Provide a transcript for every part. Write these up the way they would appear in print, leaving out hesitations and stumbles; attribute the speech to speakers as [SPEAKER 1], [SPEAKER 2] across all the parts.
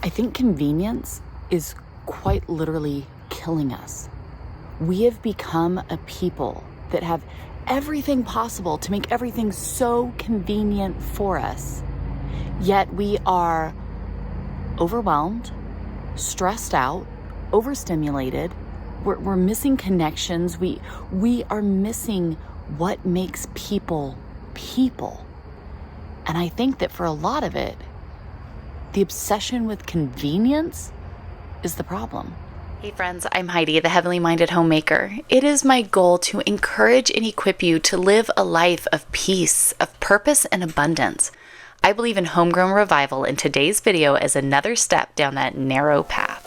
[SPEAKER 1] I think convenience is quite literally killing us. We have become a people that have everything possible to make everything so convenient for us. Yet we are overwhelmed, stressed out, overstimulated. We're missing connections. We are missing what makes people people. And I think that for a lot of it, the obsession with convenience is the problem. Hey friends, I'm Heidi, the Heavenly Minded Homemaker. It is my goal to encourage and equip you to live a life of peace, of purpose, and abundance. I believe in homegrown revival, and today's video is another step down that narrow path.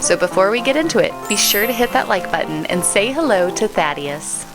[SPEAKER 1] So before we get into it, be sure to hit that like button and say hello to Thaddeus.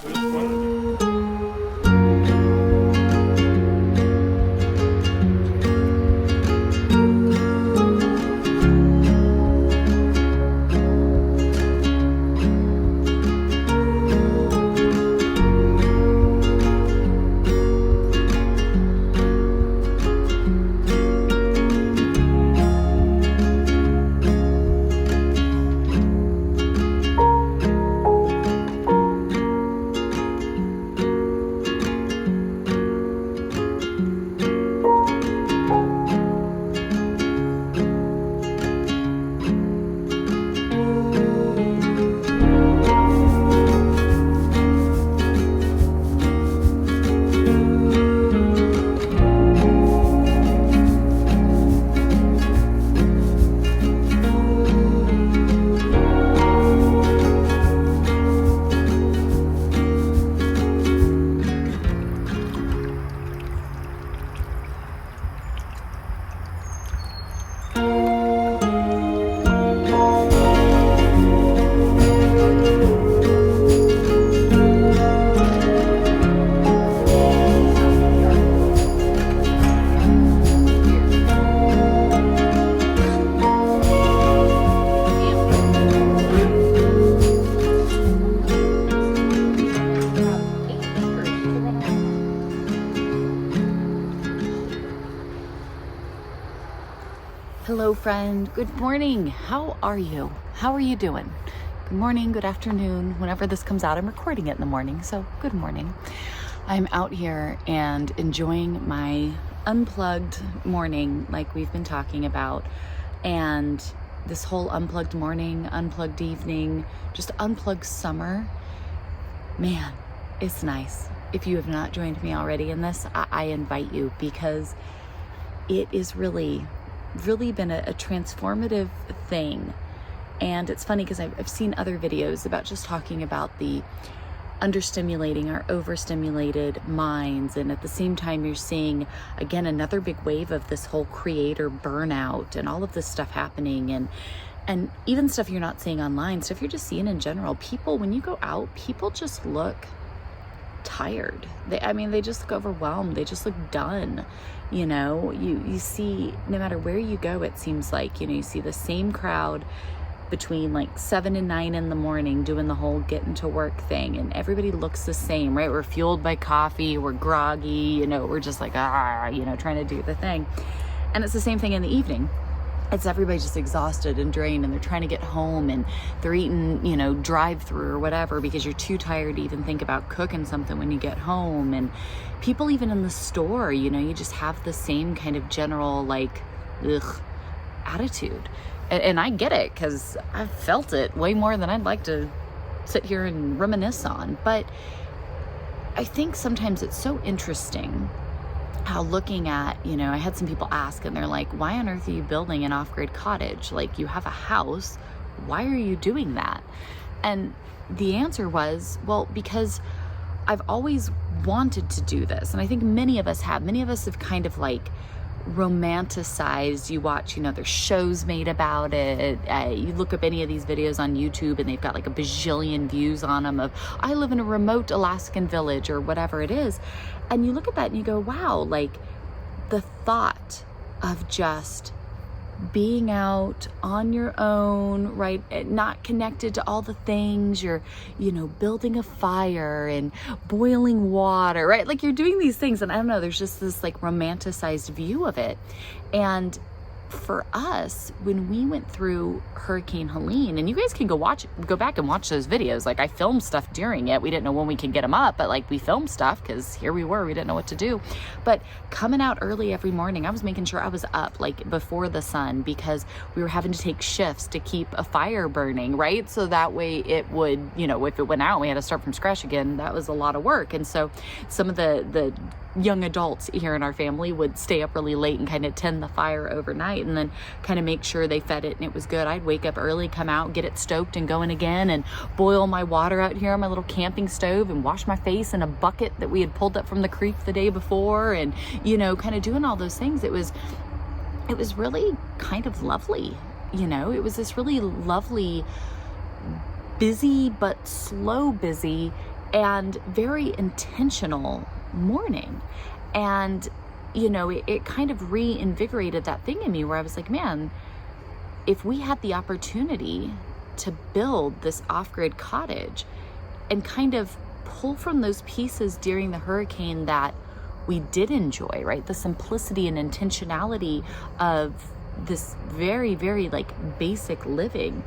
[SPEAKER 1] Hello friend, good morning. How are you? How are you doing? Good morning, good afternoon. Whenever this comes out, I'm recording it in the morning, so good morning. I'm out here and enjoying my unplugged morning like we've been talking about. And this whole unplugged morning, unplugged evening, just unplugged summer, man, it's nice. If you have not joined me already in this, I invite you, because it is really been a transformative thing. And it's funny because I've seen other videos about just talking about the understimulating or overstimulated minds, and at the same time you're seeing again another big wave of this whole creator burnout and all of this stuff happening, and even stuff you're not seeing online, stuff you're just seeing in general. People, when you go out, people just look tired. They just look overwhelmed. They just look done. You know, you see, no matter where you go, it seems like, you see the same crowd between like 7 and 9 in the morning doing the whole getting to work thing, and everybody looks the same, right? We're fueled by coffee, we're groggy, we're just like, trying to do the thing. And it's the same thing in the evening. It's everybody just exhausted and drained, and they're trying to get home, and they're eating, drive-through or whatever, because you're too tired to even think about cooking something when you get home. And people even in the store, you just have the same kind of general attitude. And I get it, because I've felt it way more than I'd like to sit here and reminisce on. But I think sometimes it's so interesting how looking at, I had some people ask, and they're like, why on earth are you building an off-grid cottage? Like, you have a house, why are you doing that? And the answer was, well, because I've always wanted to do this. And I think many of us have kind of romanticized. You watch, there's shows made about it. You look up any of these videos on YouTube, and they've got like a bajillion views on them of, I live in a remote Alaskan village or whatever it is. And you look at that and you go, wow, like the thought of just being out on your own, right? Not connected to all the things. You're, building a fire and boiling water, right? Like you're doing these things. And I don't know, there's just this like romanticized view of it. And for us, when we went through Hurricane Helene, and you guys can go back and watch those videos. Like I filmed stuff during it. We didn't know when we could get them up, but like we filmed stuff because here we didn't know what to do. But coming out early every morning, I was making sure I was up like before the sun because we were having to take shifts to keep a fire burning, right? So that way it would, if it went out, we had to start from scratch again. That was a lot of work. And so some of the young adults here in our family would stay up really late and kind of tend the fire overnight and then kind of make sure they fed it and it was good. I'd wake up early, come out, get it stoked and going again and boil my water out here on my little camping stove and wash my face in a bucket that we had pulled up from the creek the day before and, kind of doing all those things. It was really kind of lovely. It was this really lovely, busy but slow busy and very intentional morning. And it kind of reinvigorated that thing in me where I was like, man, if we had the opportunity to build this off-grid cottage and kind of pull from those pieces during the hurricane that we did enjoy, right? The simplicity and intentionality of this very, very like basic living,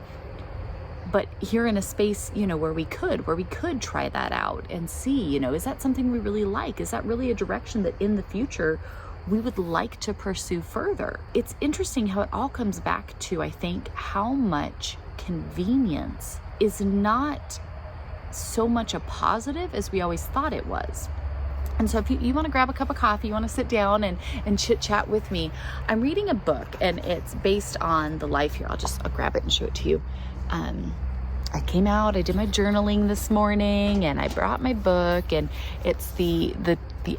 [SPEAKER 1] but here in a space, where we could try that out and see, is that something we really like? Is that really a direction that in the future we would like to pursue further? It's interesting how it all comes back to, I think, how much convenience is not so much a positive as we always thought it was. And so if you want to grab a cup of coffee, you want to sit down and chit chat with me, I'm reading a book and it's based on the life here. I'll grab it and show it to you. I came out, I did my journaling this morning and I brought my book and it's the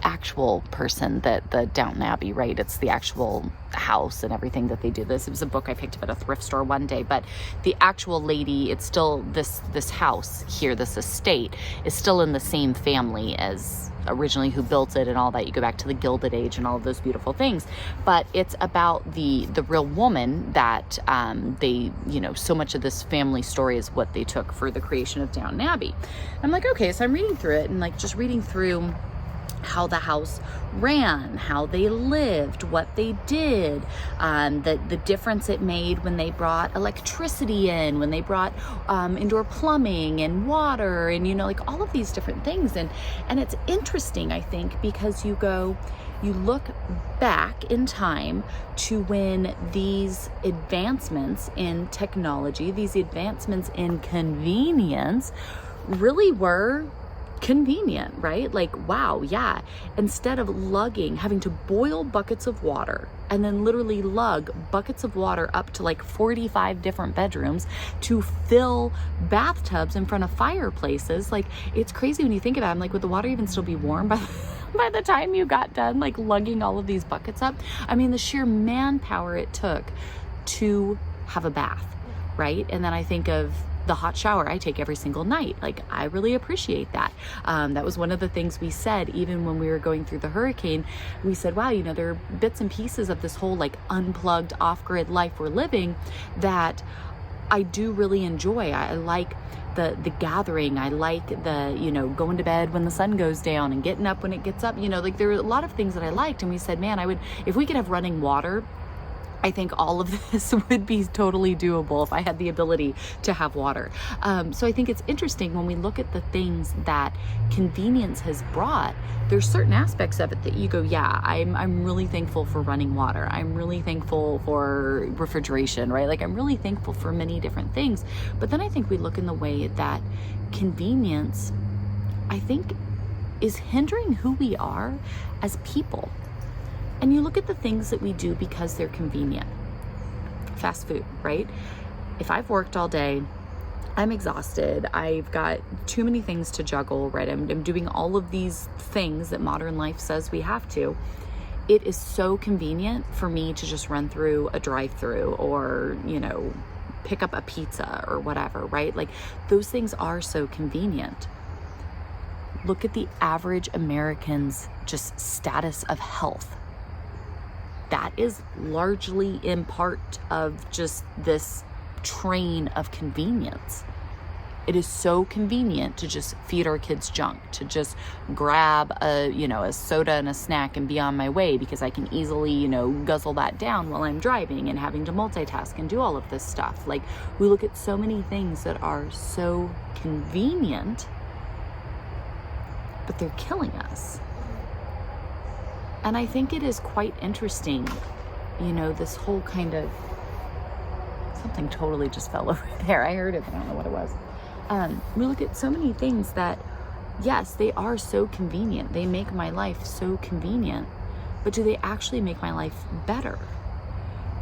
[SPEAKER 1] actual person that the Downton Abbey, right? It's the actual house and everything that they do this. It was a book I picked up at a thrift store one day, but the actual lady, it's still this house here, this estate is still in the same family as originally who built it and all that. You go back to the Gilded Age and all of those beautiful things, but it's about the real woman that they, so much of this family story is what they took for the creation of Downton Abbey. I'm like, okay, so I'm reading through it and like just reading through how the house ran, how they lived, what they did, the difference it made when they brought electricity in, when they brought indoor plumbing and water and, like all of these different things. And it's interesting, I think, because you look back in time to when these advancements in technology, these advancements in convenience really were convenient, right? Like, wow, yeah. Instead of having to boil buckets of water and then literally lug buckets of water up to like 45 different bedrooms to fill bathtubs in front of fireplaces. Like, it's crazy when you think about it. I'm like, would the water even still be warm by the time you got done, like lugging all of these buckets up? I mean, the sheer manpower it took to have a bath, right? And then I think of the hot shower I take every single night. Like, I really appreciate that. That was one of the things we said, even when we were going through the hurricane. We said, wow, there are bits and pieces of this whole like unplugged off-grid life we're living that I do really enjoy. I like the gathering. I like the, going to bed when the sun goes down and getting up when it gets up. Like there were a lot of things that I liked. And we said, man, if we could have running water, I think all of this would be totally doable if I had the ability to have water. So I think it's interesting when we look at the things that convenience has brought, there's certain aspects of it that you go, yeah, I'm really thankful for running water. I'm really thankful for refrigeration, right? Like, I'm really thankful for many different things. But then I think we look in the way that convenience, I think, is hindering who we are as people. And you look at the things that we do because they're convenient. Fast food, right? If I've worked all day, I'm exhausted, I've got too many things to juggle, right? I'm doing all of these things that modern life says we have to. It is so convenient for me to just run through a drive-through or, pick up a pizza or whatever, right? Like, those things are so convenient. Look at the average American's just status of health. that is largely in part of just this train of convenience. It is so convenient to just feed our kids junk, to just grab a soda and a snack and be on my way, because I can easily, guzzle that down while I'm driving and having to multitask and do all of this stuff. Like, we look at so many things that are so convenient, but they're killing us. And I think it is quite interesting, this whole kind of, something totally just fell over there. I heard it, but I don't know what it was. We look at so many things that, yes, they are so convenient. They make my life so convenient, but do they actually make my life better?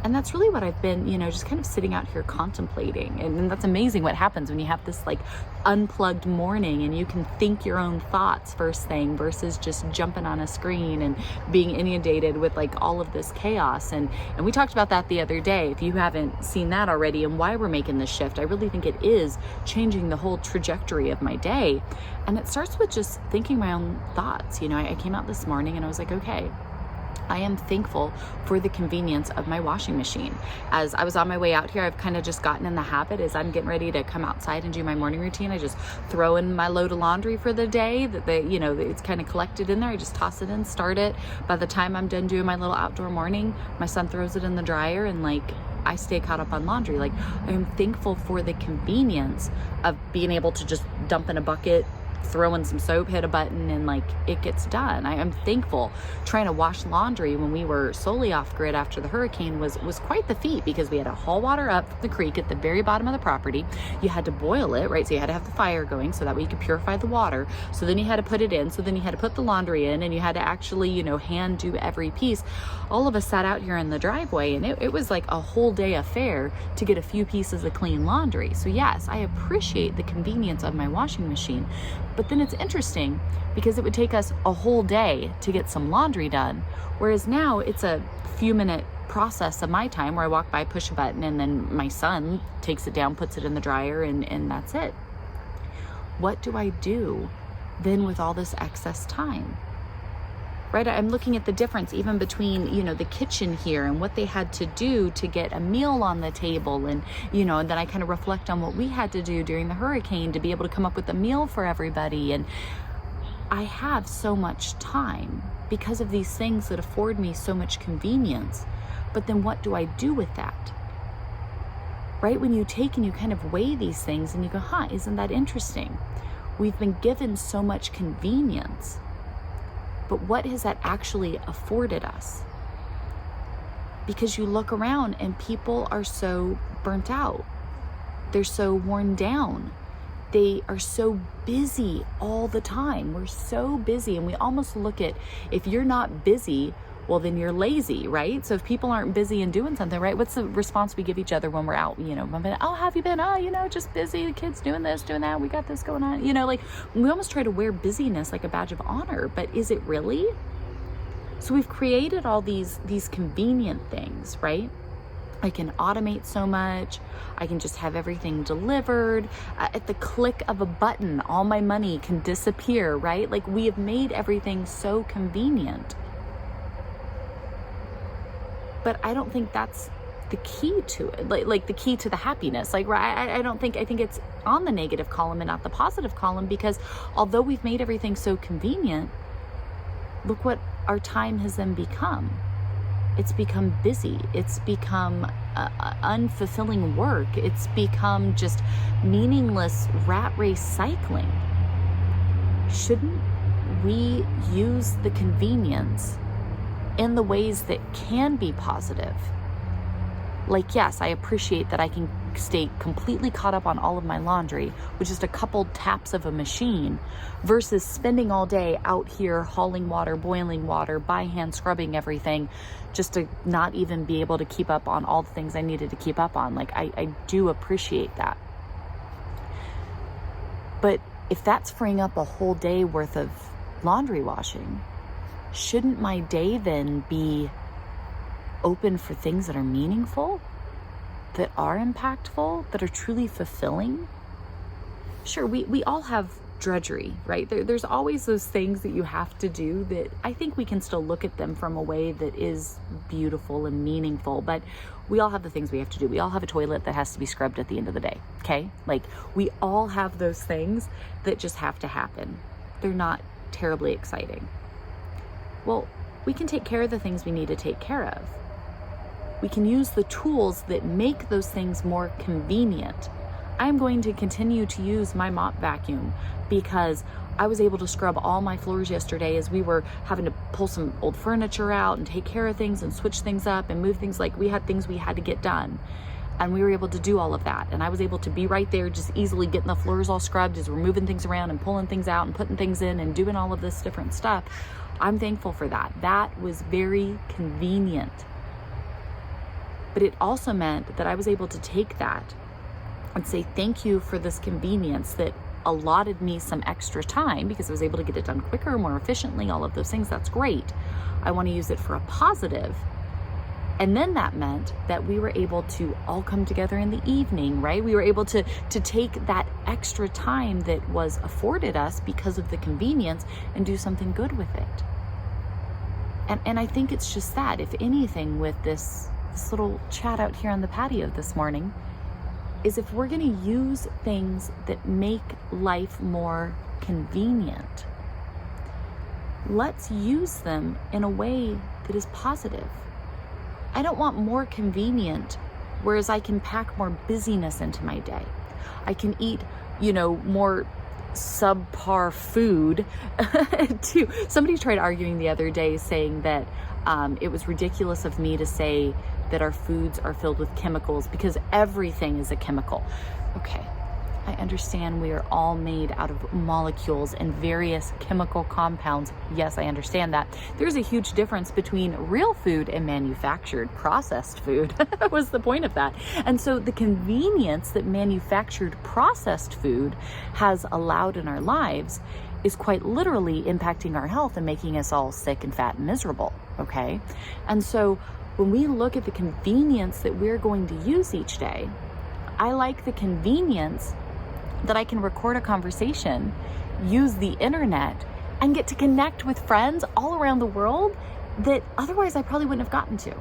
[SPEAKER 1] And that's really what I've been, just kind of sitting out here contemplating. And that's amazing what happens when you have this like unplugged morning and you can think your own thoughts first thing versus just jumping on a screen and being inundated with like all of this chaos. And we talked about that the other day. If you haven't seen that already and why we're making this shift, I really think it is changing the whole trajectory of my day. And it starts with just thinking my own thoughts. I came out this morning and I was like, okay, I am thankful for the convenience of my washing machine. As I was on my way out here, I've kind of just gotten in the habit, as I'm getting ready to come outside and do my morning routine, I just throw in my load of laundry for the day that it's kind of collected in there. I just toss it in, start it. By the time I'm done doing my little outdoor morning, my son throws it in the dryer, and I stay caught up on laundry. I am thankful for the convenience of being able to just dump in a bucket, throw in some soap, hit a button, and it gets done. I am thankful. Trying to wash laundry when we were solely off grid after the hurricane was quite the feat, because we had to haul water up from the creek at the very bottom of the property. You had to boil it, right? So you had to have the fire going so that way you could purify the water. So then you had to put it in. So then you had to put the laundry in, and you had to actually, hand do every piece. All of us sat out here in the driveway, and it was like a whole day affair to get a few pieces of clean laundry. So yes, I appreciate the convenience of my washing machine. But then it's interesting because it would take us a whole day to get some laundry done. Whereas now it's a few minute process of my time where I walk by, push a button, and then my son takes it down, puts it in the dryer, and that's it. What do I do then with all this excess time? Right? I'm looking at the difference even between, the kitchen here and what they had to do to get a meal on the table. And, and then I kind of reflect on what we had to do during the hurricane to be able to come up with a meal for everybody. And I have so much time because of these things that afford me so much convenience. But then what do I do with that? Right? When you take and you kind of weigh these things and you go, isn't that interesting? We've been given so much convenience. But what has that actually afforded us? Because you look around and people are so burnt out. They're so worn down. They are so busy all the time. We're so busy, and we almost look at, if you're not busy, well, then you're lazy, right? So if people aren't busy and doing something, right? What's the response we give each other when we're out? Oh, have you been? Oh, just busy. The kids doing this, doing that. We got this going on. We almost try to wear busyness like a badge of honor, but is it really? So we've created all these convenient things, right? I can automate so much. I can just have everything delivered. At the click of a button, all my money can disappear, right? We have made everything so convenient. But I don't think that's the key to it, like the key to the happiness. I think it's on the negative column and not the positive column, because although we've made everything so convenient, look what our time has then become. It's become busy. It's become unfulfilling work. It's become just meaningless rat race cycling. Shouldn't we use the convenience in the ways that can be positive? Yes, I appreciate that I can stay completely caught up on all of my laundry with just a couple taps of a machine, versus spending all day out here hauling water, boiling water, by hand scrubbing everything, just to not even be able to keep up on all the things I needed to keep up on. I do appreciate that. But if that's freeing up a whole day worth of laundry washing, shouldn't my day then be open for things that are meaningful, that are impactful, that are truly fulfilling? Sure, we all have drudgery, right? There's always those things that you have to do that I think we can still look at them from a way that is beautiful and meaningful, but we all have the things we have to do. We all have a toilet that has to be scrubbed at the end of the day, okay? Like, we all have those things that just have to happen. They're not terribly exciting. Well, we can take care of the things we need to take care of. We can use the tools that make those things more convenient. I'm going to continue to use my mop vacuum because I was able to scrub all my floors yesterday as we were having to pull some old furniture out and take care of things and switch things up and move things. Like, we had things we had to get done, and we were able to do all of that. And I was able to be right there, just easily getting the floors all scrubbed as we're moving things around and pulling things out and putting things in and doing all of this different stuff. I'm thankful for that. That was very convenient. But it also meant that I was able to take that and say thank you for this convenience that allotted me some extra time, because I was able to get it done quicker, more efficiently, all of those things. That's great. I want to use it for a positive. And then that meant that we were able to all come together in the evening, right? We were able to take that extra time that was afforded us because of the convenience and do something good with it. And I think it's just that, if anything, with this little chat out here on the patio this morning, is if we're going to use things that make life more convenient, let's use them in a way that is positive. I don't want more convenient, whereas I can pack more busyness into my day. I can eat, more subpar food too. Somebody tried arguing the other day saying that it was ridiculous of me to say that our foods are filled with chemicals because everything is a chemical. Okay, I understand we are all made out of molecules and various chemical compounds. Yes, I understand that. There's a huge difference between real food and manufactured processed food. Was the point of that. And so the convenience that manufactured processed food has allowed in our lives is quite literally impacting our health and making us all sick and fat and miserable, okay? And so when we look at the convenience that we're going to use each day, I like the convenience that I can record a conversation, use the internet, and get to connect with friends all around the world that otherwise I probably wouldn't have gotten to.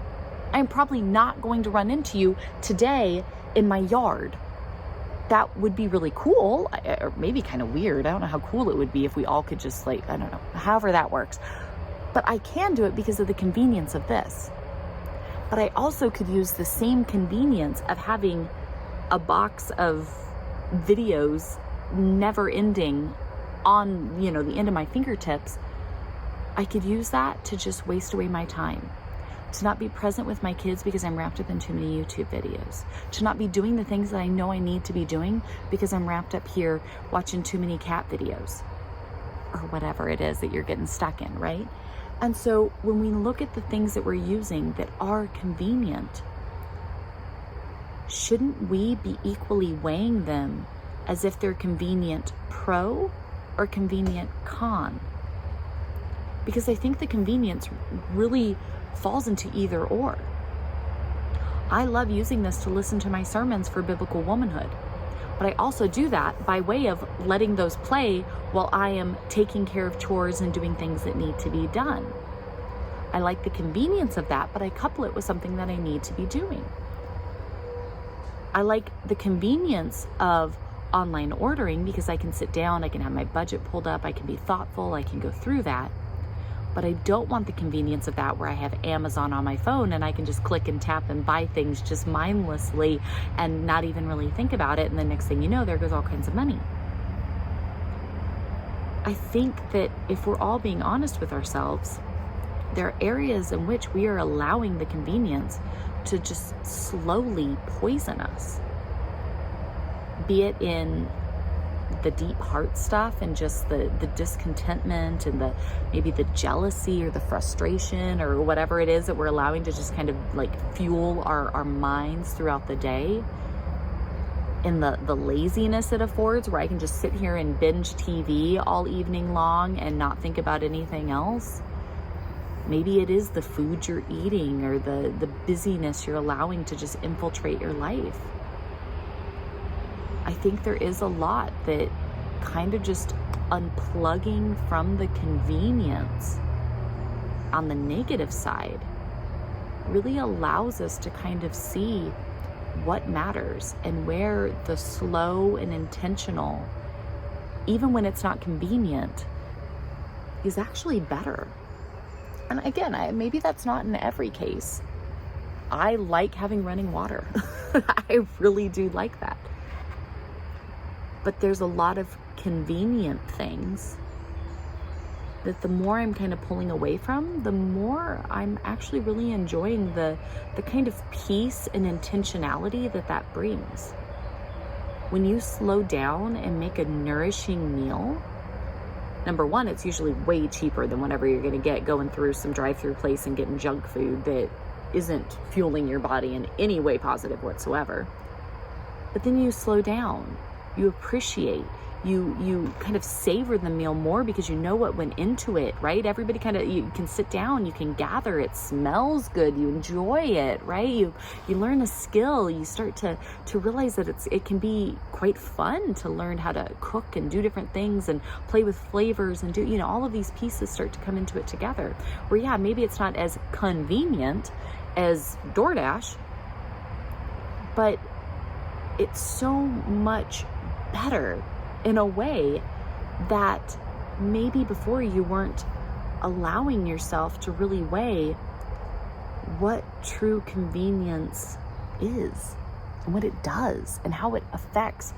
[SPEAKER 1] I'm probably not going to run into you today in my yard. That would be really cool, or maybe kind of weird. I don't know how cool it would be if we all could just I don't know, however that works. But I can do it because of the convenience of this. But I also could use the same convenience of having a box of videos never ending on, the end of my fingertips. I could use that to just waste away my time, to not be present with my kids because I'm wrapped up in too many YouTube videos, to not be doing the things that I know I need to be doing because I'm wrapped up here watching too many cat videos, or whatever it is that you're getting stuck in, right? And so when we look at the things that we're using that are convenient, shouldn't we be equally weighing them as if they're convenient pro or convenient con? Because I think the convenience really falls into either or. I love using this to listen to my sermons for biblical womanhood, but I also do that by way of letting those play while I am taking care of chores and doing things that need to be done. I like the convenience of that, but I couple it with something that I need to be doing. I like the convenience of online ordering because I can sit down, I can have my budget pulled up, I can be thoughtful, I can go through that. But I don't want the convenience of that where I have Amazon on my phone and I can just click and tap and buy things just mindlessly and not even really think about it. And the next thing you know, there goes all kinds of money. I think that if we're all being honest with ourselves, there are areas in which we are allowing the convenience to just slowly poison us. Be it in the deep heart stuff and just the discontentment and maybe the jealousy or the frustration or whatever it is that we're allowing to just kind of fuel our minds throughout the day. In the laziness it affords, where I can just sit here and binge TV all evening long and not think about anything else. Maybe it is the food you're eating or the busyness you're allowing to just infiltrate your life. I think there is a lot that kind of just unplugging from the convenience on the negative side really allows us to kind of see what matters and where the slow and intentional, even when it's not convenient, is actually better. And again, maybe that's not in every case. I like having running water. I really do like that. But there's a lot of convenient things that the more I'm kind of pulling away from, the more I'm actually really enjoying the kind of peace and intentionality that brings. When you slow down and make a nourishing meal, number one, it's usually way cheaper than whatever you're going to get going through some drive-through place and getting junk food that isn't fueling your body in any way positive whatsoever. But then you slow down, you appreciate, you kind of savor the meal more because you know what went into it, right? Everybody you can sit down, you can gather, it smells good, you enjoy it, right? You learn a skill, you start to realize that it can be quite fun to learn how to cook and do different things and play with flavors and do, all of these pieces start to come into it together. Where yeah, maybe it's not as convenient as DoorDash, but it's so much better in a way that maybe before you weren't allowing yourself to really weigh what true convenience is and what it does and how it affects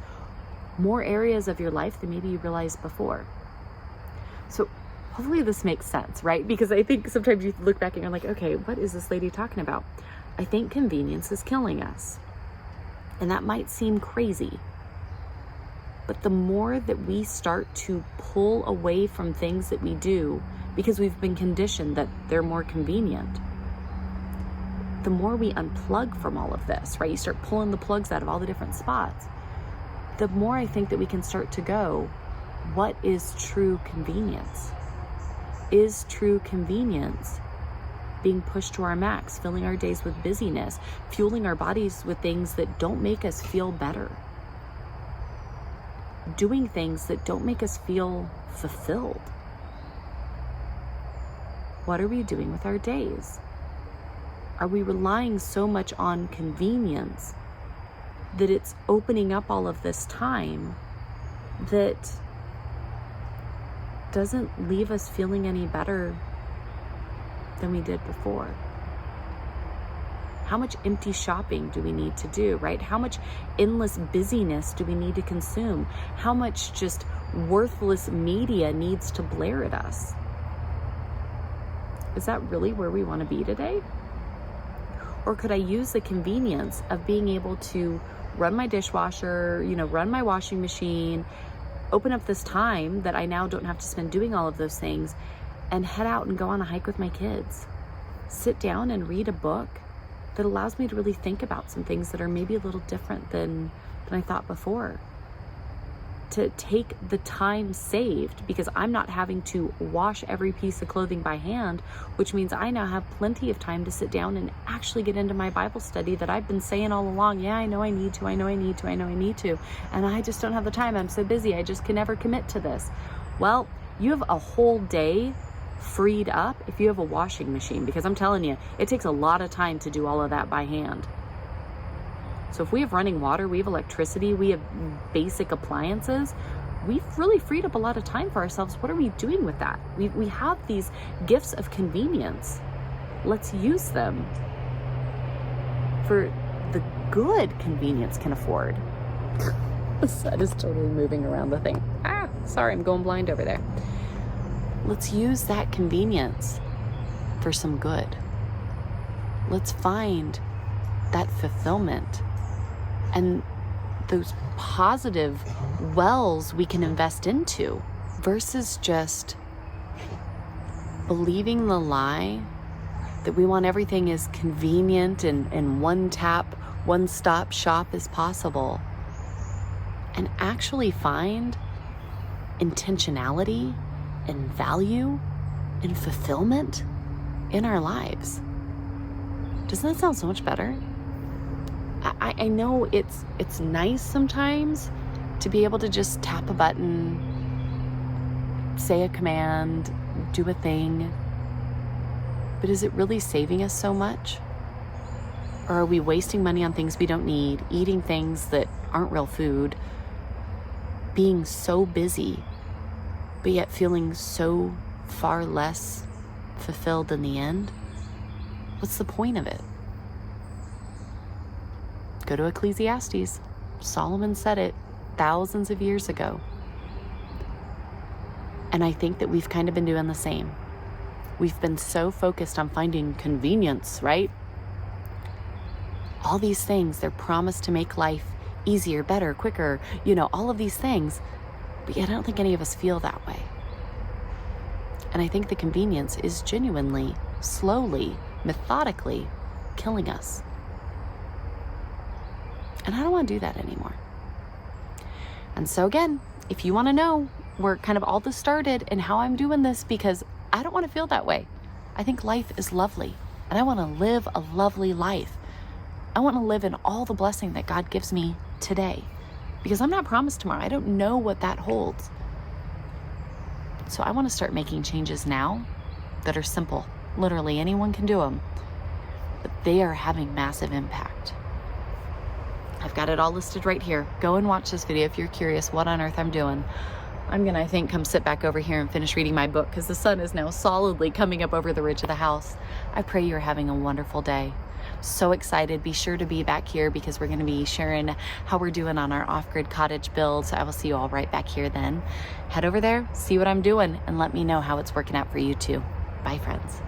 [SPEAKER 1] more areas of your life than maybe you realized before. So hopefully this makes sense, right? Because I think sometimes you look back and you're like, okay, what is this lady talking about? I think convenience is killing us. And that might seem crazy. But the more that we start to pull away from things that we do because we've been conditioned that they're more convenient, the more we unplug from all of this, right? You start pulling the plugs out of all the different spots. The more I think that we can start to go, what is true convenience? Is true convenience being pushed to our max, filling our days with busyness, fueling our bodies with things that don't make us feel better? Doing things that don't make us feel fulfilled? What are we doing with our days? Are we relying so much on convenience that it's opening up all of this time that doesn't leave us feeling any better than we did before? How much empty shopping do we need to do, right? How much endless busyness do we need to consume? How much just worthless media needs to blare at us? Is that really where we want to be today? Or could I use the convenience of being able to run my dishwasher, run my washing machine, open up this time that I now don't have to spend doing all of those things, and head out and go on a hike with my kids? Sit down and read a book that allows me to really think about some things that are maybe a little different than I thought before. To take the time saved, because I'm not having to wash every piece of clothing by hand, which means I now have plenty of time to sit down and actually get into my Bible study that I've been saying all along, yeah, I know I need to, and I just don't have the time. I'm so busy, I just can never commit to this. Well, you have a whole day freed up if you have a washing machine, because I'm telling you, it takes a lot of time to do all of that by hand. So if we have running water, we have electricity, we have basic appliances, we've really freed up a lot of time for ourselves. What are we doing with that? We have these gifts of convenience. Let's use them for the good convenience can afford. The sun is totally moving around the thing. Sorry, I'm going blind over there. Let's use that convenience for some good. Let's find that fulfillment and those positive wells we can invest into, versus just believing the lie that we want everything as convenient and one tap, one stop shop as possible, and actually find intentionality and value and fulfillment in our lives. Doesn't that sound so much better? I know it's nice sometimes to be able to just tap a button, say a command, do a thing. But is it really saving us so much? Or are we wasting money on things we don't need, eating things that aren't real food, being so busy, but yet feeling so far less fulfilled in the end? What's the point of it? Go to Ecclesiastes. Solomon said it thousands of years ago. And I think that we've kind of been doing the same. We've been so focused on finding convenience, right? All these things, they're promised to make life easier, better, quicker, all of these things. But yet I don't think any of us feel that way. And I think the convenience is genuinely, slowly, methodically killing us. And I don't want to do that anymore. And so again, if you want to know where kind of all this started and how I'm doing this, because I don't want to feel that way. I think life is lovely, and I want to live a lovely life. I want to live in all the blessing that God gives me today, because I'm not promised tomorrow. I don't know what that holds. So I want to start making changes now that are simple. Literally anyone can do them, but they are having massive impact. I've got it all listed right here. Go and watch this video if you're curious what on earth I'm doing. I'm gonna, I think, come sit back over here and finish reading my book because the sun is now solidly coming up over the ridge of the house. I pray you're having a wonderful day. So excited. Be sure to be back here because we're gonna be sharing how we're doing on our off-grid cottage build. So I will see you all right back here then. Head over there, see what I'm doing, and let me know how it's working out for you too. Bye, friends.